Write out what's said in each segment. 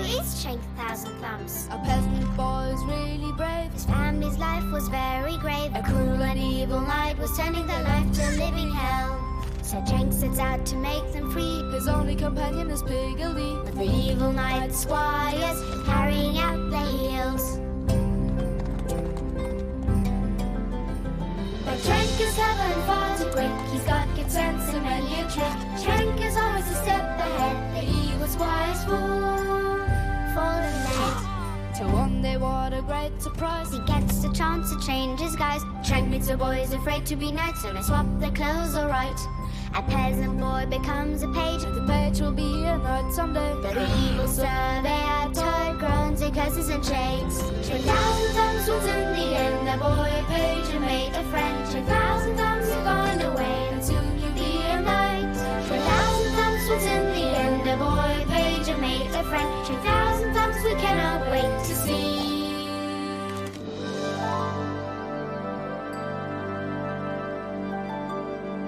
is Trenk Thousand Thumbs? A peasant boy is really brave. His family's life was very grave. A cruel and evil knight was turning their life to living hell. So Trenk sets out to make them free. His only companion is Piggeldy. But the evil knight's squires carrying out their heels. But Trenk is clever and far too quick. He's got good sense and many a trick. Trenk is always a step ahead. The evil squires fall in late. Till one day, what a great surprise! He gets the chance to change his guise. Trenk makes the boys afraid to be knights, so they swap their clothes alright. A peasant boy becomes a page. The page will be a knight someday. But the evil surveyor tired groans and curses and shakes. 10,000 thumbs was in the end. A boy, a page, and made a friend. 10,000 thumbs have gone away, and soon you'll be a knight. 10,000 thumbs was in the end. A boy, a page, and made a friend. 10,000 thumbs we cannot wait to see.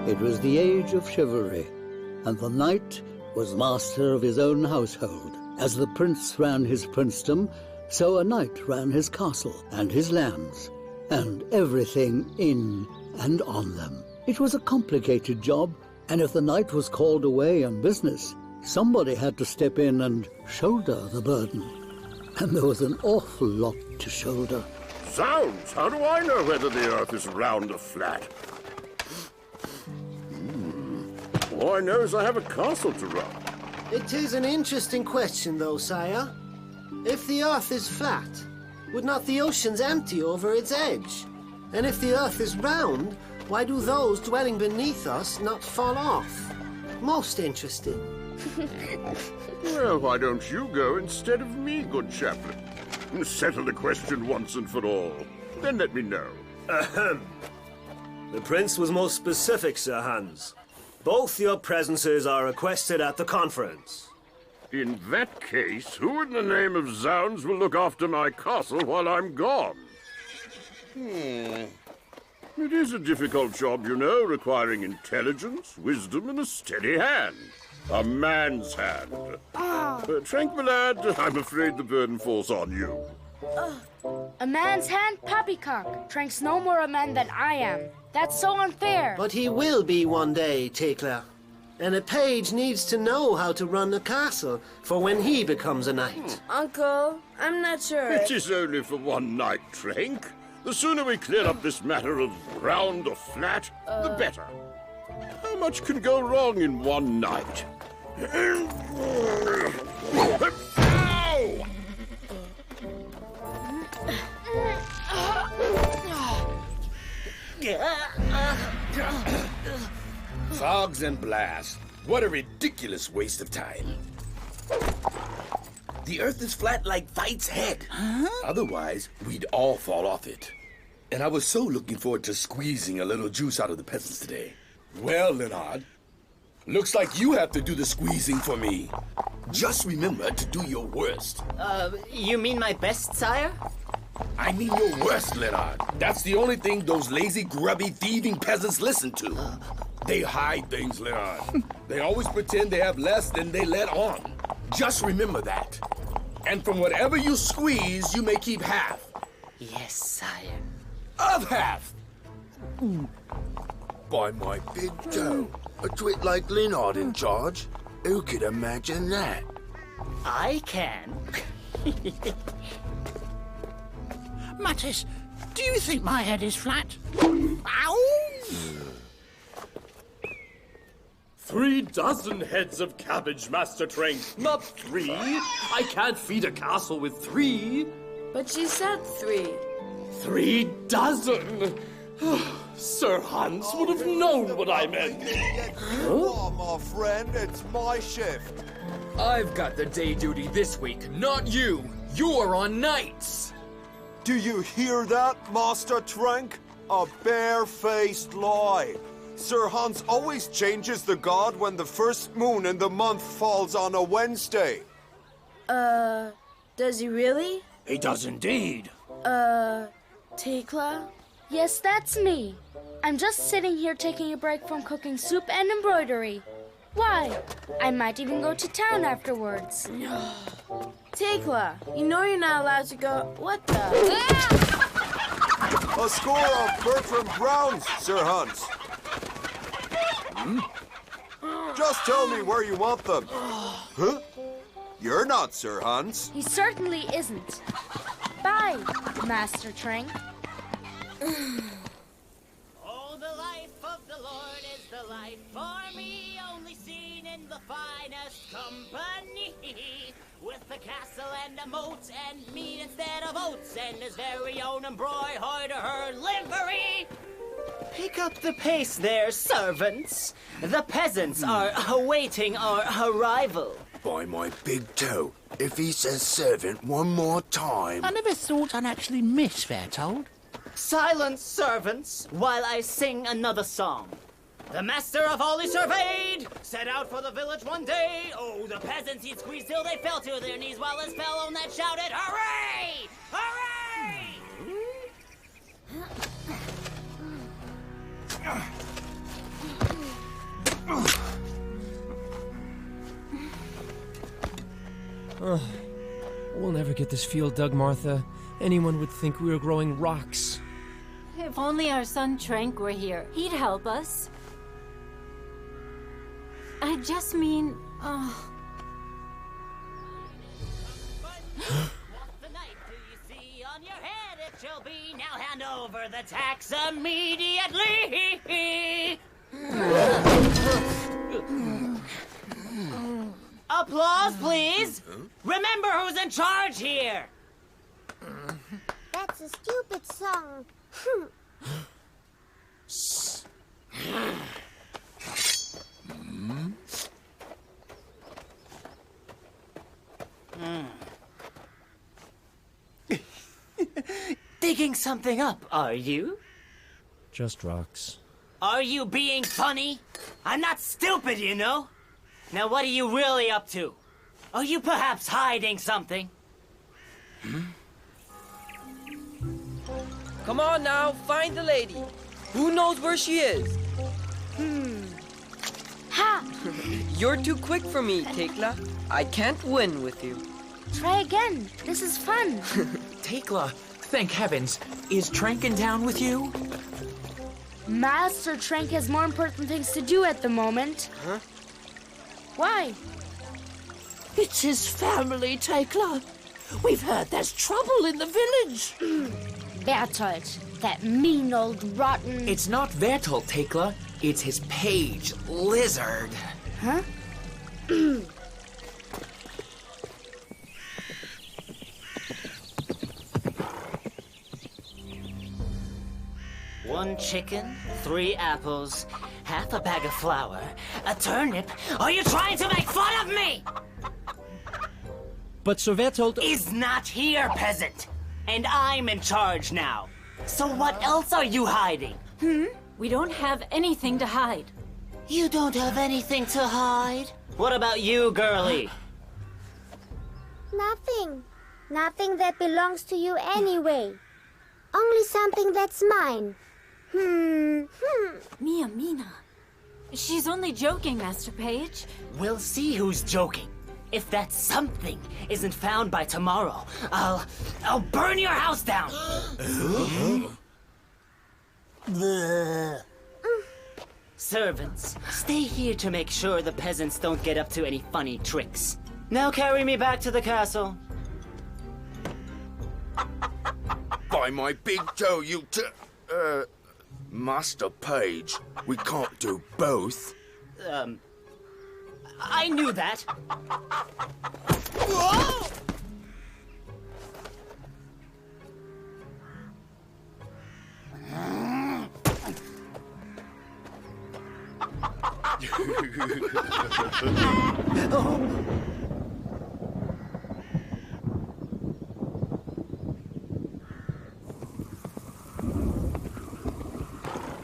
It was the age of chivalry, and the knight was master of his own household. As the prince ran his princedom, so a knight ran his castle and his lands, and everything in and on them. It was a complicated job, and if the knight was called away on business, somebody had to step in and shoulder the burden. And there was an awful lot to shoulder. Zounds, how do I know whether the earth is round or flat? All I know is I have a castle to run. It is an interesting question, though, sire. If the earth is flat, would not the oceans empty over its edge? And if the earth is round, why do those dwelling beneath us not fall off? Most interesting. Well, why don't you go instead of me, good chaplain? Settle the question once and for all. Then let me know. Ahem. The prince was most specific, Sir Hans. Both your presences are requested at the conference. In that case, who in the name of Zounds will look after my castle while I'm gone? It is a difficult job, you know, requiring intelligence, wisdom, and a steady hand. A man's hand. Trenk, my lad, I'm afraid the burden falls on you. A man's hand? Poppycock. Trenk's no more a man than I am. That's so unfair. But he will be one day, Thekla. And a page needs to know how to run a castle for when he becomes a knight. Uncle, I'm not sure. It is only for one night, Trenk. The sooner we clear up this matter of round or flat, the better. How much can go wrong in one night? Ow! Fogs and blasts. What a ridiculous waste of time. The earth is flat like Fight's head. Huh? Otherwise, we'd all fall off it. And I was so looking forward to squeezing a little juice out of the peasants today. Well, Leonard, looks like you have to do the squeezing for me. Just remember to do your worst. You mean my best, sire? I mean your worst, Leonard. That's the only thing those lazy, grubby, thieving peasants listen to. They hide things, Leonard. They always pretend they have less than they let on. Just remember that. And from whatever you squeeze, you may keep half. Yes, sire. Of half! By my big toe, a twit like Leonard in charge. Who could imagine that? I can. Mattis, do you think my head is flat? Ow! 3 dozen heads of cabbage, Master Trenk, not 3. I can't feed a castle with 3. But she said 3. 3 dozen! Sir Hans would have known what I meant. Huh? My friend, it's my shift. I've got the day duty this week, not you. You're on nights. Do you hear that, Master Trenk? A bare-faced lie. Sir Hans always changes the god when the first moon in the month falls on a Wednesday. Does he really? He does indeed. Thekla? Yes, that's me. I'm just sitting here taking a break from cooking soup and embroidery. Why? I might even go to town afterwards. Thekla, you know you're not allowed to go. What the? A score of Bertram Browns, Sir Hans. Just tell me where you want them. Huh? You're not Sir Hans. He certainly isn't. Bye, Master Trenk. Oh, the life of the Lord is the life for me, only seen in the finest company. With the castle and a moat and meat instead of oats, and his very own embroidered her livery. Pick up the pace there, servants. The peasants are awaiting our arrival. By my big toe, if he says servant one more time... I never thought I'd actually miss Bertold. Silence, servants, while I sing another song. The master of all he surveyed set out for the village one day. Oh, the peasants he'd squeezed till they fell to their knees, while his fellow net shouted, "Hooray! Hooray!" We'll never get this field dug, Martha. Anyone would think we were growing rocks. If only our son Trenk were here, he'd help us. I just mean, Shall be now hand over the tax immediately. Applause, please. Remember who's in charge here. That's a stupid song. Digging something up, are you? Just rocks. Are you being funny? I'm not stupid, you know. Now what are you really up to? Are you perhaps hiding something? Come on now, find the lady. Who knows where she is? Ha! You're too quick for me, Thekla. I can't win with you. Try again. This is fun. Thekla, thank heavens. Is Trenk in town with you? Master Trenk has more important things to do at the moment. Huh? Why? It's his family, Thekla. We've heard there's trouble in the village. Bertold, that mean old rotten... It's not Bertold, Thekla. It's his page, Lizard. Huh? One chicken, 3 apples, half a bag of flour, a turnip. Are you trying to make fun of me? But Sir Bertold... is not here, peasant. And I'm in charge now. So what else are you hiding? We don't have anything to hide. You don't have anything to hide? What about you, girlie? Nothing. Nothing that belongs to you anyway. Only something that's mine. Mia Mina. She's only joking, Master Page. We'll see who's joking. If that something isn't found by tomorrow, I'll burn your house down. Servants, stay here to make sure the peasants don't get up to any funny tricks. Now carry me back to the castle. By my big toe, you Master Page, we can't do both. I knew that. Whoa!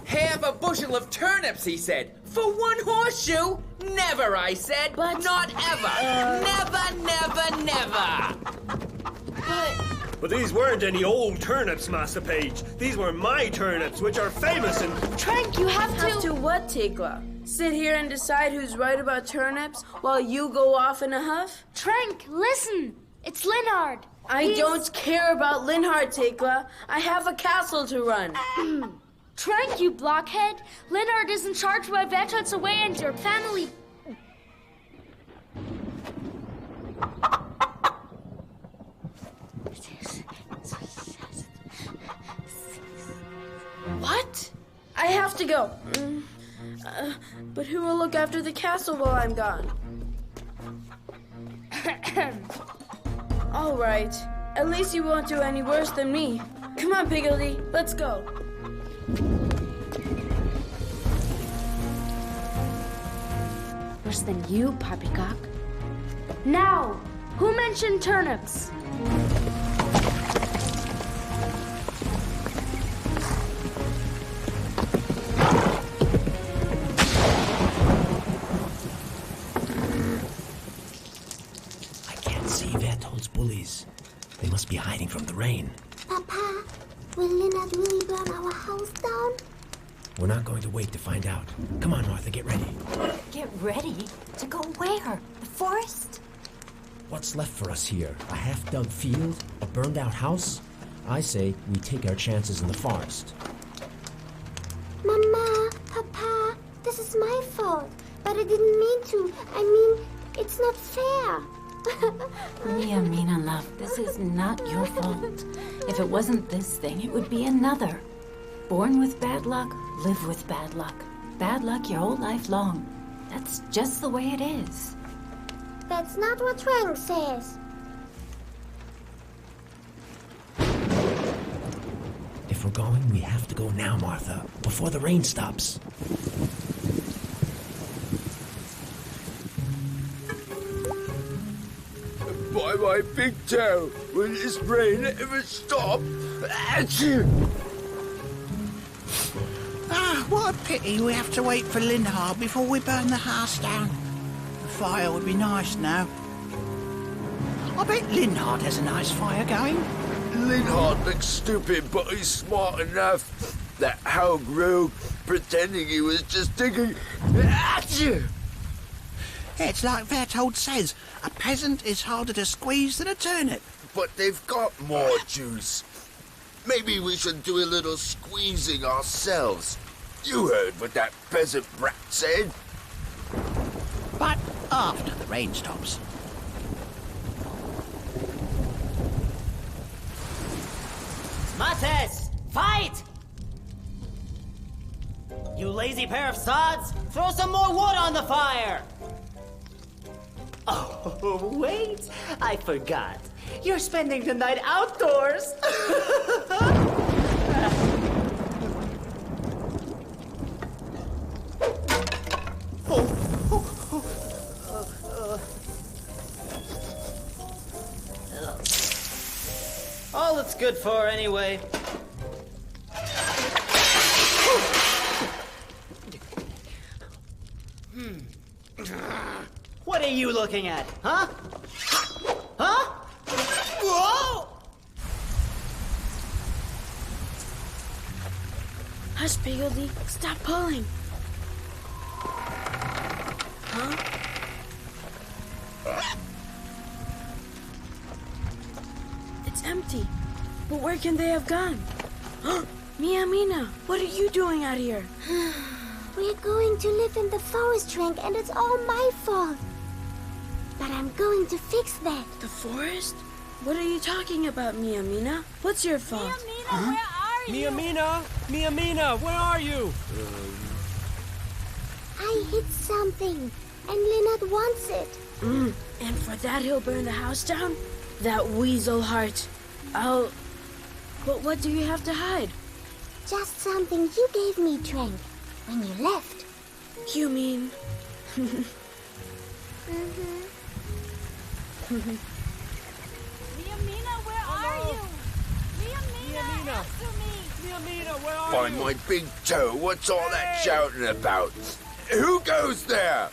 Half a bushel of turnips, he said. For one horseshoe? Never, I said. But... not ever. Never. But these weren't any old turnips, Master Page. These were my turnips, which are famous and... Trenk, you have to... Have to what, Thekla? Sit here and decide who's right about turnips while you go off in a huff? Trenk, listen! It's Linhard. I don't care about Linhard, Thekla. I have a castle to run. Trenk, you blockhead. Linhard isn't charged by Berthold's away and your family. What? I have to go. But who will look after the castle while I'm gone? All right. At least you won't do any worse than me. Come on, Piggeldy. Let's go. Worse than you, Poppycock. Now, who mentioned turnips? Bullies. They must be hiding from the rain. Papa, will Linhard really burn our house down? We're not going to wait to find out. Come on, Martha, get ready. Get ready? To go where? The forest? What's left for us here? A half-dug field? A burned-out house? I say we take our chances in the forest. Mama, Papa, this is my fault. But I didn't mean to. I mean, it's not fair. Mina, love, this is not your fault. If it wasn't this thing, it would be another. Born with bad luck, live with bad luck. Bad luck your whole life long. That's just the way it is. That's not what Trenk says. If we're going, we have to go now, Martha, before the rain stops. By my big toe, will this rain ever stop? Achoo! What a pity we have to wait for Linhard before we burn the house down. The fire would be nice now. I bet Linhard has a nice fire going. Linhard looks stupid, but he's smart enough. That how grew, pretending he was just digging. Achoo! It's like Berthold says, a peasant is harder to squeeze than a turnip. But they've got more juice. Maybe we should do a little squeezing ourselves. You heard what that peasant brat said. But after the rain stops. Mates! Fight! You lazy pair of sods! Throw some more wood on the fire! Oh, wait! I forgot. You're spending the night outdoors! All it's good for, anyway. What are you looking at, huh? Huh? Whoa! Hush, Piggeldy. Stop pulling. Huh? It's empty. But where can they have gone? Mina, what are you doing out here? We're going to live in the forest, Trenk, and it's all my fault. But I'm going to fix that. The forest? What are you talking about, Mina? What's your fault? Mina, where are you? Mina, where are you? I hit something, and Linhard wants it. And for that he'll burn the house down? That weasel heart. But what do you have to hide? Just something you gave me, Trenk, when you left. You mean... Mina, where are you? Mina, answer me! Mina, where are By my big toe, what's all that shouting about? Who goes there?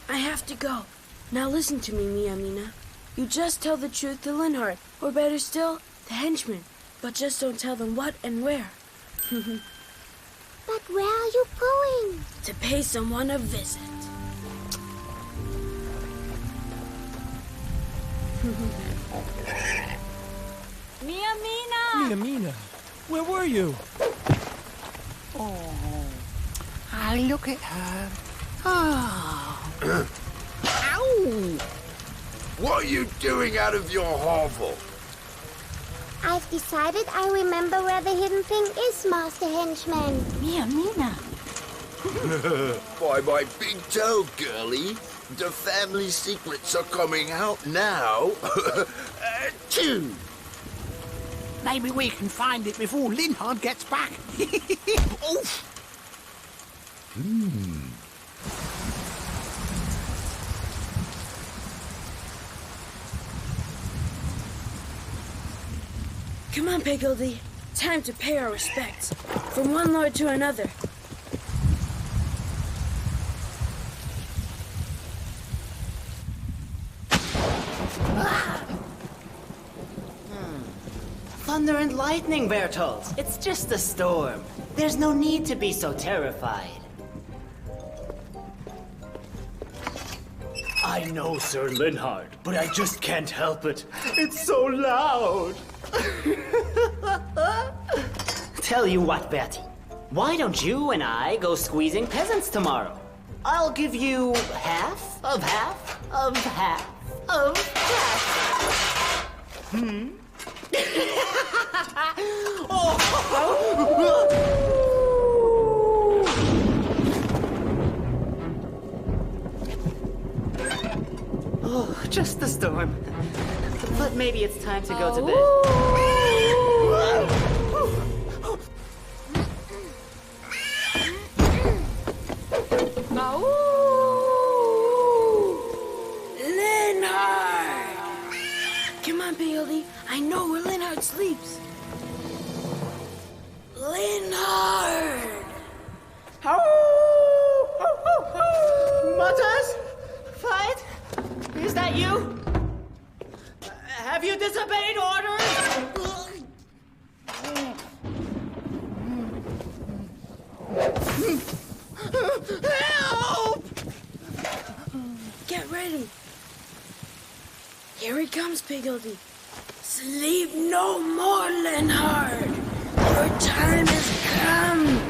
I have to go. Now listen to me, Mina. You just tell the truth to Linhard, or better still, the henchmen. But just don't tell them what and where. But where are you going? To pay someone a visit. Mina, where were you? Oh, look at her. Oh. Ow! What are you doing out of your hovel? I've decided I remember where the hidden thing is, Master Henchman. Mina. By my big toe, girlie. The family secrets are coming out now. Too. Maybe we can find it before Linhard gets back. Oof! Come on, Piggeldy. Time to pay our respects. From one lord to another. Thunder and lightning, Bertolt. It's just a storm. There's no need to be so terrified. I know, Sir Linhard, but I just can't help it. It's so loud. Tell you what, Bertie. Why don't you and I go squeezing peasants tomorrow? I'll give you half of half of half of half. Oh, just the storm. But maybe it's time to go to bed. Linhard! Come on, Piggeldy. I know where Linhard sleeps. Linhard! Mutters? Fight? Is that you? Have you disobeyed orders? Help! Get ready. Here he comes, Piggeldy. Sleep no more, Linhard. Your time has come.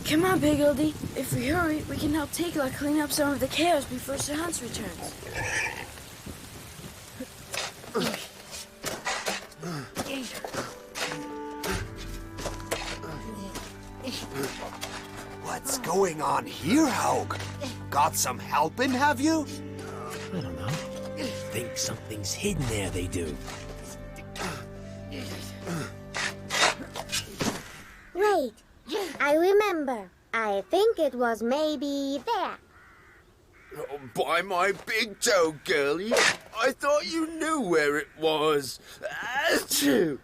Come on, Piggeldy. If we hurry, we can help Thekla clean up some of the chaos before Sir Hans returns. What's going on here, Haug? Got some helping, have you? I don't know. Think something's hidden there, they do. Wait, I remember. I think it was maybe there. Oh, by my big toe, girlie. I thought you knew where it was. Achoo!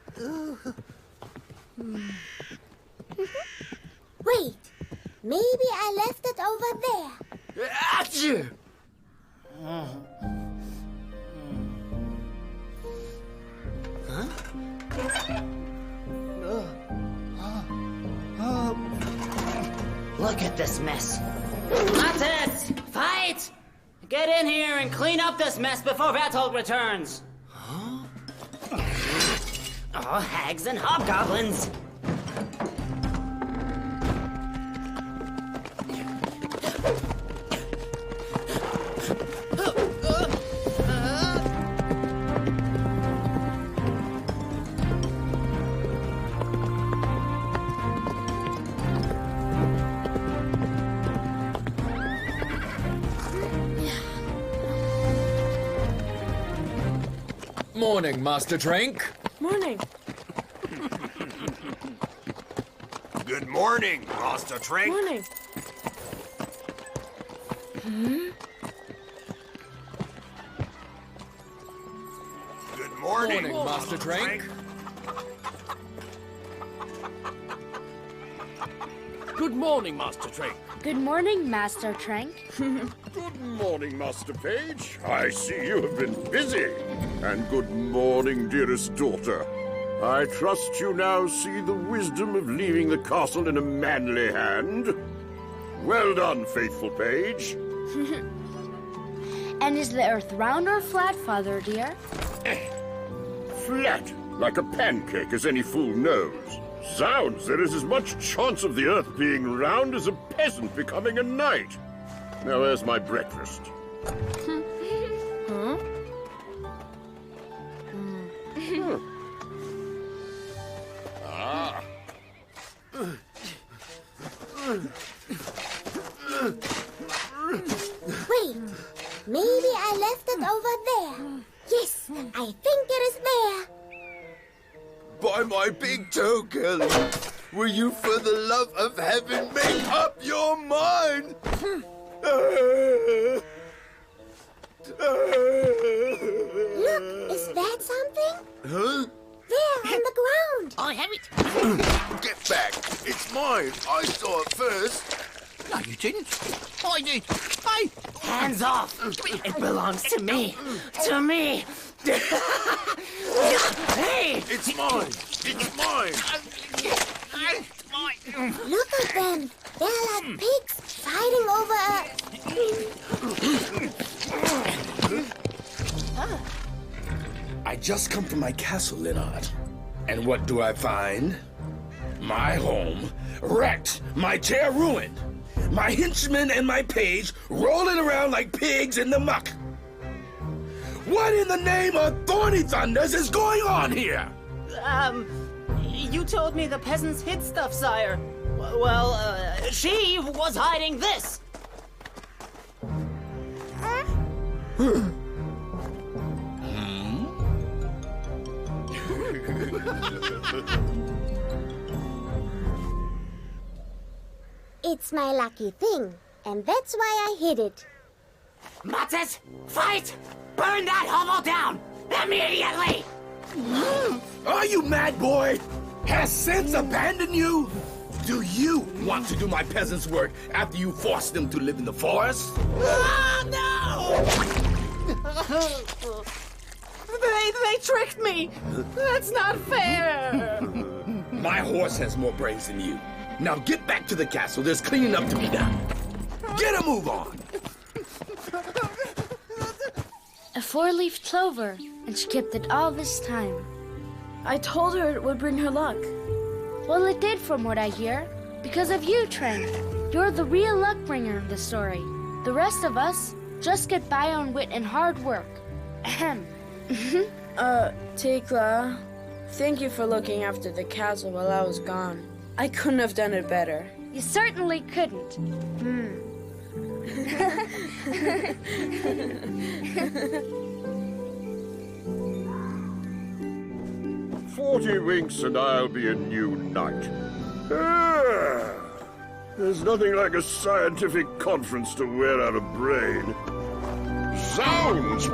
Wait, maybe I left it over there. Achoo! Look at this mess. Mattes! Fight! Get in here and clean up this mess before Bertolt returns. Huh? Oh, hags and hobgoblins. Morning, Master Trenk. Morning. Good morning, Master Trenk. Morning. Good morning, Master Trenk. Good morning, Master Trenk. Good morning, Master Trenk. Good morning, Master Page. I see you have been busy. And good morning, dearest daughter. I trust you now see the wisdom of leaving the castle in a manly hand. Well done, faithful page. And is the earth round or flat, Father dear? Flat, like a pancake, as any fool knows. Zounds, there is as much chance of the earth being round as a peasant becoming a knight. Now, where's my breakfast? Huh? Ah. Wait, maybe I left it over there. Yes, I think it is there. By my big toe, Kelly, will you, for the love of heaven, make up your mind? Look, is that something? Huh? There, on the ground. I have it. Get back. It's mine. I saw it first. No, you didn't. I did. Hey! Hands off. It belongs to me. To me. Hey! It's mine. It's mine. Look at them. They're like pigs fighting over I just come from my castle, Leonard. And what do I find? My home wrecked. My chair ruined. My henchmen and my page rolling around like pigs in the muck. What in the name of Thorny Thunders is going on here? You told me the peasants hid stuff, sire. Well, she was hiding this. It's my lucky thing, and that's why I hid it. Matzes, fight! Burn that hovel down! Immediately! Are you mad, boy? Has sense abandoned you? Do you want to do my peasants' work after you forced them to live in the forest? No! They tricked me! That's not fair! My horse has more brains than you. Now get back to the castle. There's cleaning up to be done. Get a move on! A four-leaf clover, and she kept it all this time. I told her it would bring her luck. Well, it did from what I hear. Because of you, Trenk. You're the real luck bringer in the story. The rest of us just get by on wit and hard work. Ahem. Thekla, thank you for looking after the castle while I was gone. I couldn't have done it better. You certainly couldn't. 40 winks and I'll be a new knight. There's nothing like a scientific conference to wear out a brain. Zounds!